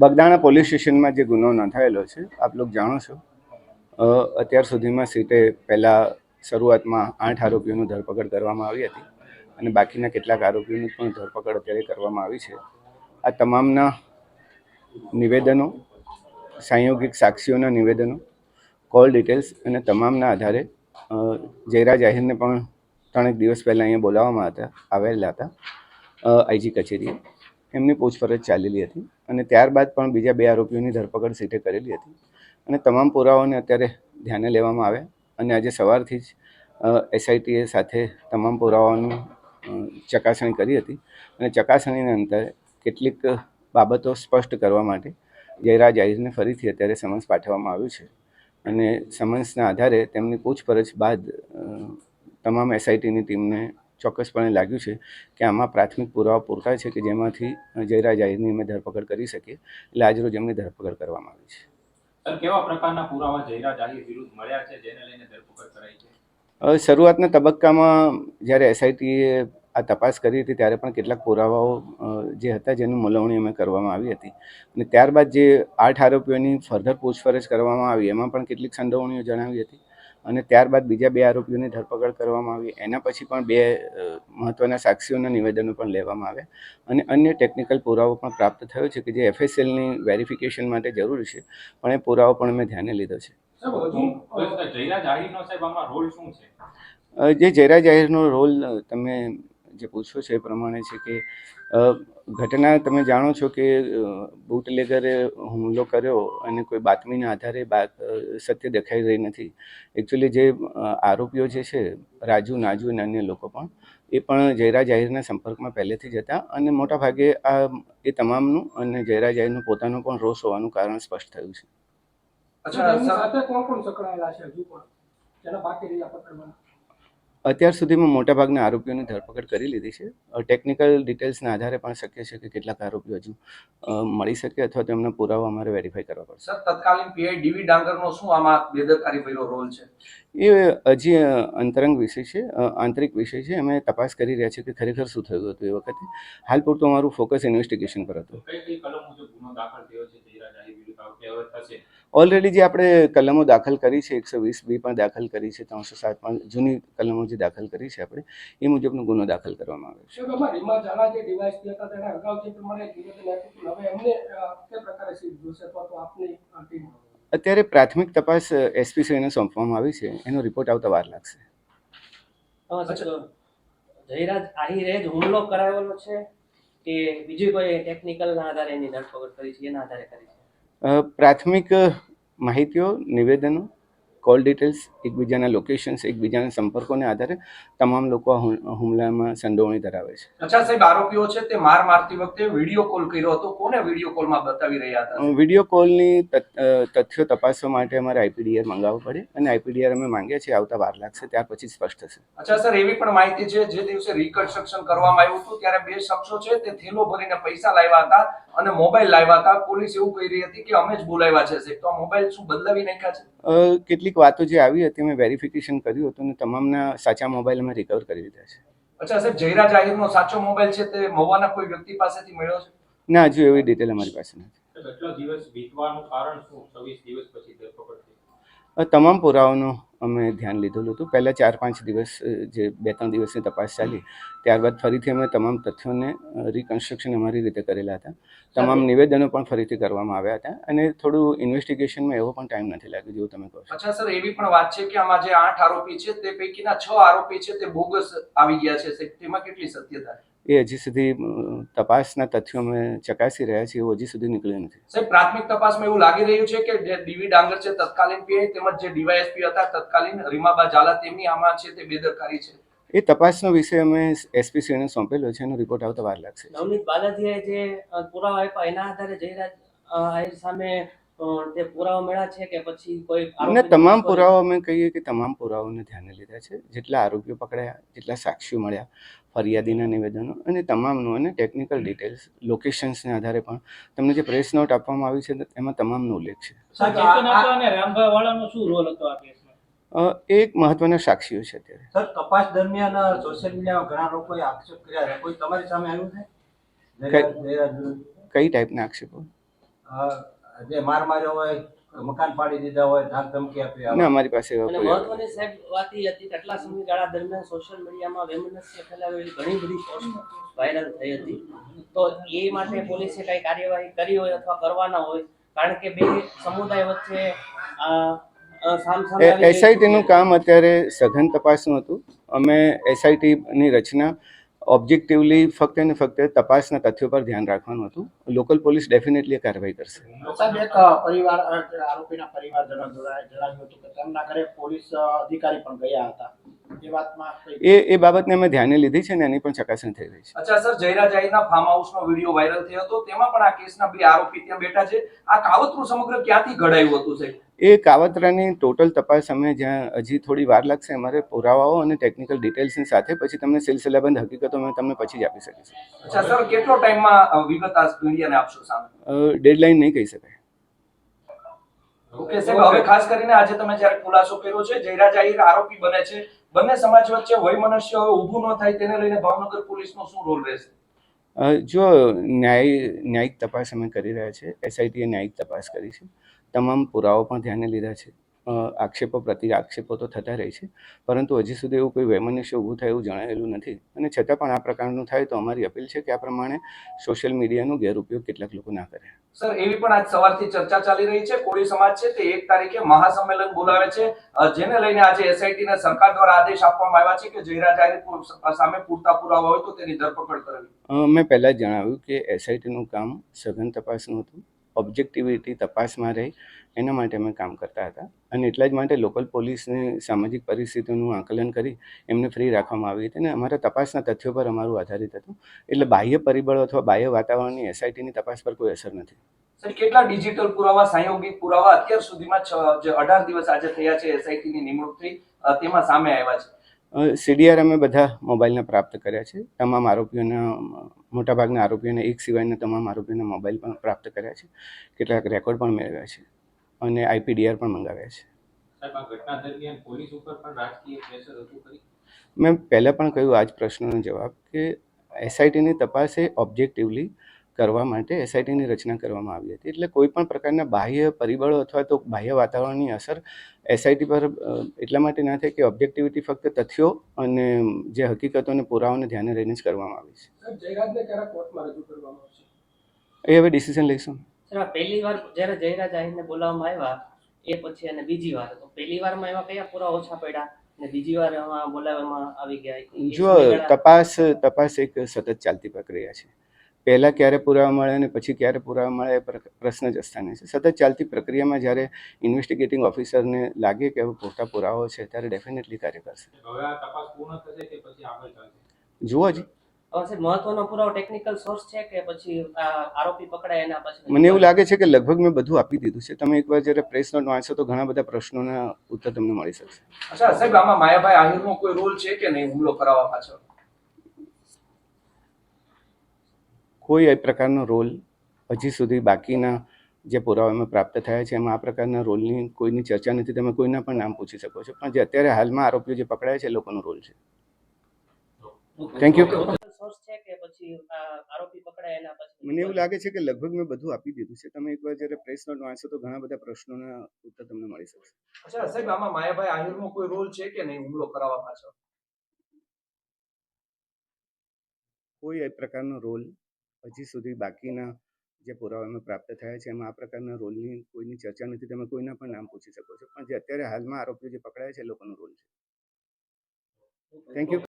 Bagdana police સ્ટેશનમાં જે ગુનો નોંધાયેલો છે આપ લોકો જાણો છો, અત્યાર સુધીમાં સીટે પહેલાં શરૂઆતમાં 8 આરોપીઓની ધરપકડ કરવામાં આવી હતી અને બાકીના કેટલાક આરોપીઓની પણ ધરપકડ અત્યારે કરવામાં આવી છે. આ તમામના નિવેદનો, સાંયોગિક સાક્ષીઓના નિવેદનો, કોલ ડિટેલ્સ અને તમામના આધારે જયરાજ આહિરને પણ 3 દિવસ પહેલાં અહીંયા બોલાવવામાં આવેલા હતા આઈજી કચેરીએ. એમની પૂછપરછ ચાલેલી હતી અને ત્યારબાદ પણ બીજા 2 આરોપીઓની ધરપકડ સીટે કરેલી હતી અને તમામ પુરાવાઓને અત્યારે ધ્યાને લેવામાં આવે અને આજે સવારથી જ એસઆઈટીએ સાથે તમામ પુરાવાઓની ચકાસણી કરી હતી અને ચકાસણીના અંતે કેટલીક બાબતો સ્પષ્ટ કરવા માટે જયરાજ આહિરને ફરીથી અત્યારે સમન્સ પાઠવવામાં આવ્યું છે અને સમન્સના આધારે તેમની પૂછપરછ બાદ તમામ એસઆઈટીની ટીમને ચોક્કસપણે લાગ્યું છે કે આમાં પ્રાથમિક પુરાવા પૂરતા છે કે જેમાંથી જયરાજ આહિરની અમે ધરપકડ કરી શકીએ, એટલે આજરોજ એમની ધરપકડ કરવામાં આવી છે. સર, કેવા પ્રકારના પુરાવા જયરાજ આહિર વિરુદ્ધ મળ્યા છે જેને લઈને ધરપકડ કરાઈ છે? શરૂઆતના તબક્કામાં જ્યારે એસઆઈટીએ આ તપાસ કરી હતી ત્યારે પણ કેટલાક પુરાવાઓ જે હતા જેની મૂલવણી અમે કરવામાં આવી હતી અને ત્યારબાદ જે 8 આરોપીઓની ફર્ધર પૂછપરછ કરવામાં આવી એમાં પણ કેટલીક સંડોવણીઓ જણાવી હતી અને ત્યારબાદ બીજા 2 આરોપીઓની ધરપકડ કરવામાં આવી. એના પછી પણ 2 મહત્ત્વના સાક્ષીઓના નિવેદનો પણ લેવામાં આવ્યા અને અન્ય ટેકનિકલ પુરાવો પણ પ્રાપ્ત થયો છે કે જે એફએસએલની વેરિફિકેશન માટે જરૂરી છે, પણ એ પુરાવો પણ અમે ધ્યાને લીધો છે. જે જયરાજ આહિરનો રોલ તમે જે પૂછો છો એ પ્રમાણે છે કે ઘટના તમે જાણો છો કે બુટલેગરે હુમલો કર્યો અને કોઈ બાતમીના આધારે સત્ય દેખાઈ રહી નથી. એકચ્યુઅલી જે આરોપીઓ જે છે રાજુ, નાજુ અને અન્ય લોકો પણ એ પણ જયરાજ આહિરના સંપર્કમાં પહેલેથી જ હતા અને મોટાભાગે એ તમામનું અને જયરાજ આહિરનું પોતાનું પણ રોષ હોવાનું કારણ સ્પષ્ટ થયું છે. અત્યાર સુધીમાં મોટાભાગના આરોપીઓની ધરપકડ કરી લીધી છે. ટેકનિકલ ડિટેલ્સના આધારે પણ શક્ય છે કે કેટલાક આરોપીઓ હજુ મળી શકે અથવા તો એમના પુરાવા અમારે વેરીફાઈ કરવા પડશે. સર, તત્કાલીન પીઆઈ ડીવી ડાંગરનો શું આમાં બેદરકારી ભર્યો રોલ છે? એ હજી અંતરંગ વિષય છે, આંતરિક વિષય છે. અમે તપાસ કરી રહ્યા છીએ કે ખરેખર શું થયું હતું એ વખતે. હાલ પૂરતું અમારું ફોકસ ઇન્વેસ્ટિગેશન પર હતું. ઓલરેડી જે આપણે કલમો દાખલ કરી છે 120B પણ દાખલ કરી છે, 307 પણ જૂની કલમો જે દાખલ કરી છે આપણે એ મુજબનો ગુનો દાખલ કરવામાં આવ્યો છે. અત્યારે પ્રાથમિક તપાસ એસપીસીને સોંપવામાં આવી છે, એનો રિપોર્ટ આવતા વાર લાગશે. જયરાજ આહિરે જ હુમલો કરાવેલો છે કે બીજી કોઈ ટેકનિકલના આધારે એની ધરપકડ કરી છે, એના આધારે કરી છે? પ્રાથમિક માહિતીઓ, નિવેદનો, કોલ ડિટેલ્સ, એકબીજાના લોકેશન્સ, એકબીજાના સંપર્કોને આધારે તમામ લોકો હુમલામાં સંડોવણી ધરાવે છે. અચ્છા સાહેબ, આરોપીઓ છે તે માર મારતી વખતે વિડીયો કોલ કર્યો હતો. કોને વિડીયો કોલમાં બતાવી રહ્યા હતા? વિડીયો કોલની તથ્યો તપાસવા માટે અમારે આઈપીડીઆર મંગાવવું પડે અને આઈપીડીઆર અમે માંગ્યા છે, આવતા વાર લાગશે, ત્યાર પછી સ્પષ્ટ થશે. અચ્છા સર, એવી પણ માહિતી છે જે દિવસે રિકન્સ્ટ્રક્શન કરવામાં આવ્યું હતું ત્યારે 2 શખ્સો છે તે થેલો ભરીને પૈસા લાવ્યા હતા અને મોબાઈલ લાવ્યા હતા. પોલીસ એવું કહી રહી હતી કે અમે જ બોલાવ્યા છે સાહેબ. તો આ મોબાઈલ શું બદલાવી નાખ્યા છે? કેટલીક વાતો જે આવી હતી મેં વેરિફિકેશન કર્યું હતું અને તમામના સાચા મોબાઈલ અમે રિકવર કરી લીધા છે. અચ્છા સાહેબ, જયરાજ આહિરનો સાચો મોબાઈલ છે તે મહુવાના કોઈ વ્યક્તિ પાસેથી મળ્યો છે? ના, હજુ એવી ડિટેલ અમારી પાસે નથી. કેટલા દિવસ વીતવાનું કારણ શું? 26 દિવસ પછી ધરપકડ થઈ? તમામ પુરાવાનો અમે ધ્યાન લીધેલું હતું. પહેલાં 4-5 દિવસ જે 2-3 દિવસની તપાસ ચાલી, ત્યારબાદ ફરીથી અમે તમામ તથ્યોને રિકન્સ્ટ્રક્શન અમારી રીતે કરેલા હતા. તમામ નિવેદનો પણ ફરીથી કરવામાં આવ્યા હતા અને થોડું ઇન્વેસ્ટિગેશનમાં એવો પણ ટાઈમ નથી લાગ્યો જેવું તમે કહો છો. અચ્છા સર, એવી પણ વાત છે કે આમાં જે 8 આરોપી છે તે પૈકીના 6 આરોપી છે તે બોગસ આવી ગયા છે. તેમાં કેટલી સત્યતા? એ હજી સુધી તપાસના તથ્યો અમે ચકાસી રહ્યા છીએ, એવું હજી સુધી નીકળ્યું નથી. સાહેબ, પ્રાથમિક તપાસમાં એવું લાગી રહ્યું છે કે જે ડીવી ડાંગર છે તત્કાલીન પીઆઈ તેમજ જે ડીવાયએસપી હતા તત્કાલીન રીમાબા ઝાલા તેમની આમાં છે તે બેદરકારી છે. એ તપાસનો વિષય અમે એસપીસીને સોંપેલો છે, એનો રિપોર્ટ આવતા વાર લાગશે. નવનીત બાલાજીએ જે પુરાવા આપ્યા એના આધારે જયરાજ આહિર સામે તે પુરાવા મળ્યા છે કે પછી કોઈ? તમામ પુરાવા અમે કહીએ કે તમામ પુરાવાઓને ધ્યાને લીધા છે. જેટલા આરોપીઓ પકડાયા, જેટલા સાક્ષીઓ મળ્યા, ફરિયાદીના નિવેદનો અને તમામનું અને ટેકનિકલ ડિટેલ્સ, લોકેશન્સને આધારે પણ તમને જે પ્રેસ નોટ આપવામાં આવી છે એમાં તમામનો ઉલ્લેખ છે. એ એક મહત્વના સાક્ષીઓ છે અત્યારે. સર, તપાસ દરમિયાન સોશિયલ મીડિયામાં ઘણા લોકોએ આક્ષેપ કર્યા છે, કોઈ તમારી સામે આવ્યું છે? કઈ ટાઈપના આક્ષેપો? જે માર માર્યો હોય, મકાન પાડી દીધા હોય, ધાક ધમકી આપી ના, આવા? અમારી પાસે એવા અને કોઈ મહત્વની સાહેબ વાત એ હતી કે આટલા સમયગાળા દરમિયાન સોશિયલ મીડિયામાં વૈમનસ્ય ફેલાવેલી ઘણી બધી પોસ્ટ વાયરલ થઈ હતી. તો એ માટે પોલીસે કઈ કાર્યવાહી કરી હોય અથવા કરવાના હોય, કારણ કે બે સમુદાય વચ્ચે સામસામે આવી ગઈ એસઆઈટીનું સ્થિતિ કામ અત્યારે સઘન તપાસનું હતું. અમે એસઆઈટીની રચના ઓબ્જેક્ટિવલી ફક્ત ને ફક્ત તપાસના તથ્યો પર ધ્યાન રાખવાનું હતું. લોકલ પોલીસ ડેફિનેટલી કાર્યવાહી કરશે. સાહેબ, એક પરિવાર આરોપીના પરિવારજનો જણાવ્યું હતું કે તેમના ઘરે પોલીસ અધિકારી પણ ગયા હતા. એ વાતમાં એ બાબતને અમે ધ્યાને લીધી છે અને એની પણ ચકાસણી થઈ રહી છે. અચ્છા સર, જયરા જાહીરના ફાર્મ હાઉસનો વિડીયો વાયરલ થયો હતો, તેમાં પણ આ કેસના બે આરોપી ત્યાં બેઠા છે. આ કાવતરું સમગ્ર ક્યાંથી ઘડાયું હતું સાહેબ? એ કાવતરાની ટોટલ તપાસ અમે જ્યાં હજી થોડી વાર લાગશે, અમારે પુરાવાઓ અને ટેકનિકલ ડિટેલ્સની સાથે પછી તમને સિલસિલાબંધ હકીકતો અમે તમને પછી જ આપી શકીશું. અચ્છા સર, કેટલો ટાઈમમાં વિગત આ મીડિયાને આપશો સામે? ડેડલાઇન નહીં કહી શકાય. ઓકે સાહેબ, હવે ખાસ કરીને આજે તમે જ્યારે ખુલાસો કર્યો છે, જયરા જાહીર આરોપી બને છે, બંને સમાજ વચ્ચે વયમનસ્ય હવે ઊભું ન થાય તેને લઈને ભાવનગર પોલીસનો શું રોલ રહેશે? જો ન્યાયિક તપાસ અમે કરી રહ્યા છીએ, એસઆઈટીએ ન્યાયિક તપાસ કરી છે, તમામ પુરાવો પણ ધ્યાને લીધા છે. આક્ષેપો પ્રતિ આક્ષેપો તો થતા રહે છે, પરંતુ હજી સુધી એવું કોઈ વૈમનસ્ય ઊભું થાય એવું જણાયેલું નથી. અને છતાં પણ આ પ્રકારનું થાય તો અમારી અપીલ છે કે આ પ્રમાણે સોશિયલ મીડિયાનો ગેરઉપયોગ કેટલાક લોકો ના કરે. સર, એવી પણ આજ સવારથી ચર્ચા ચાલી રહી છે, કોળી સમાજ છે તે 1 તારીખે મહાસંમેલન બોલાવે છે, જેને લઈને આજે એસઆઈટીને સરકાર દ્વારા આદેશ આપવામાં આવ્યા છે કે જયરા જાહીર સામે પૂરતા પુરાવા હોય તો તેની ધરપકડ કરવી. મેં પહેલાં જ જણાવ્યું કે એસઆઈટીનું કામ સઘન તપાસનું હતું. ઓબ્જેક્ટિવિટી તપાસમાં રહી એના માટે અમે કામ કરતા હતા અને એટલા જ માટે લોકલ પોલીસની સામાજિક પરિસ્થિતિનું આકલન કરી એમને ફ્રી રાખવામાં આવી હતી અને અમારા તપાસના તથ્યો પર અમારું આધારિત હતું. એટલે બાહ્ય પરિબળો અથવા બાહ્ય વાતાવરણની એસઆઈટીની તપાસ પર કોઈ અસર નથી. સર, કેટલા ડિજિટલ પુરાવા, સંયોગિક પુરાવા અત્યાર સુધીમાં જે 18 દિવસ આજે થયા છે એસઆઈટીની નિમણૂક થઈ, તેમાં સામે આવ્યા છે? સીડીઆર અમે બધા મોબાઈલના પ્રાપ્ત કર્યા છે. તમામ આરોપીઓના મોટાભાગના આરોપીઓને એક સિવાયના તમામ આરોપીઓના મોબાઈલ પણ પ્રાપ્ત કર્યા છે. કેટલાક રેકોર્ડ પણ મેળવ્યા છે અને આઈપીડીઆર પણ મંગાવ્યા છે. સાહેબ, આ ઘટના દરમિયાન પોલીસ ઉપર પણ રાજકીય પ્રેશર હતું ખરી? મેં પહેલાં પણ કહ્યું આ જ પ્રશ્નનો જવાબ કે એસઆઈટીની તપાસ એ ઓબ્જેક્ટિવલી કરવા માટે એસઆઈટીની રચના કરવામાં આવી હતી. એટલે કોઈ પણ પ્રકારના બાહ્ય પરિબળો અથવા તો બાહ્ય વાતાવરણની અસર એસઆઈટી પર એટલા માટે ના થાય કે ઓબ્જેક્ટિવિટી ફક્ત તથ્યો અને જે હકીકતો અને પુરાવાને ધ્યાને રહીને જ કરવામાં આવી છે. જયરાજને ક્યારે કોર્ટમાં રજૂ કરવામાં આવશે? એ હવે ડિસિઝન લઈશું. સર, આ પહેલી વાર જ્યારે જયરા જાહીરને બોલાવવામાં આવ્યા એ પછી અને બીજી વાર, તો પહેલી વારમાં એમાં કયા પુરાવા ઓછા પડ્યા અને બીજી વાર એમાં બોલાવવામાં આવી ગયા? એ જો સમયગાળા- તપાસ એક સતત ચાલતી પ્રક્રિયા છે. પહેલાં ક્યારે પુરાવા મળે અને પછી ક્યારે પુરાવા મળે એ પ્રશ્ન જ સ્થાને છે. સતત ચાલતી પ્રક્રિયામાં જ્યારે ઇન્વેસ્ટિગેટિંગ ઓફિસરને લાગે કે હવે પૂરતા પુરાવાઓ છે ત્યારે ડેફિનેટલી કાર્ય કરશે. હવે આ તપાસ પૂર્ણ થશે કે પછી આગળ ચાલશે? જુઓ જી, હવે સાહેબ, મહત્વનો પુરાવો ટેકનિકલ સોર્સ છે કે પછી આરોપી પકડાય એના પછી? મને એવું લાગે છે કે લગભગ મેં બધું આપી દીધું છે. તમે એકવાર જ્યારે પ્રેસ નોટ વાંચો તો ઘણા બધા પ્રશ્નોના ઉત્તર તમને મળી શકશે. અચ્છા સાહેબ, આમાં માયાભાઈ આહિરનો કોઈ રોલ છે કે નહીં હુમલો કરાવવા પાછળ? કોઈ એ પ્રકારનો રોલ હજી સુધી બાકીના જે પુરાવામાં પ્રાપ્ત થયા છે એમાં આ પ્રકારના રોલની કોઈની ચર્ચા નથી. તમે કોઈના પણ નામ પૂછી શકો છો, પણ જે અત્યારે હાલમાં આરોપીઓ જે પકડાયા છે એ લોકોનો રોલ છે. Thank you. સોર્સ છે કે પછી આરોપી પકડાય એના પછી? મને એવું લાગે છે કે લગભગ મેં બધું આપી દીધું છે. તમે એકવાર જ્યારે પ્રેસ નોટ વાંચો તો ઘણા બધા પ્રશ્નોના ઉત્તર તમને મળી શકશે. અચ્છા સાહેબ, આમાં માયાભાઈ આહિરનો કોઈ રોલ છે કે નહીં હુમલો કરાવવા પાછળ? કોઈ એ પ્રકારનો રોલ હજી સુધી બાકીના જે પુરાવામાં પ્રાપ્ત થયા છે એમાં આ પ્રકારના રોલની કોઈની ચર્ચા નથી. તમે કોઈના પણ નામ પૂછી શકો છો, પણ જે અત્યારે હાલમાં આરોપીઓ જે પકડાયા છે એ લોકોનો રોલ છે. Thank you.